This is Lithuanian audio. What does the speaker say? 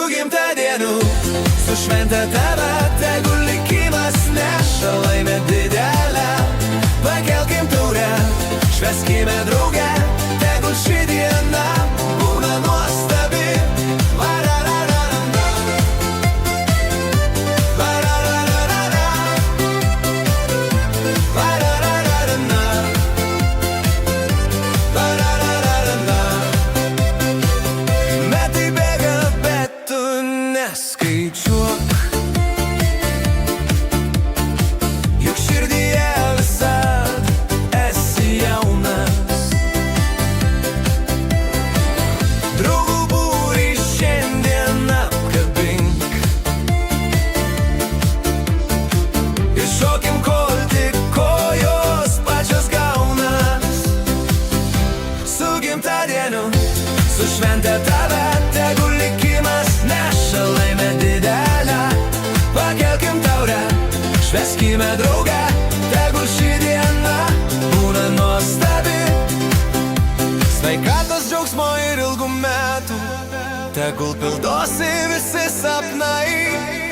gimtadieniu, su švente tave, tegul likimas neša laimę didelę. Pakelkim taurę, švęskime drauge, tegul ši diena būna nuostabi. Metai bėga, bet tu neskaičiuok, juk širdyje visad esi jaunas. Draugų būrį šiandien apkabink ir šokim, kol tik kojos pačios gaunas. Su gimtadieniu, su švente tave, tegul likimas neša laimę didelę. Pakelkim taurę, švęskime drauge, tegul ši diena būna nuostabi. Sveikatos, džiaugsmo ir ilgų metų, tegul pildosi visi sapnai.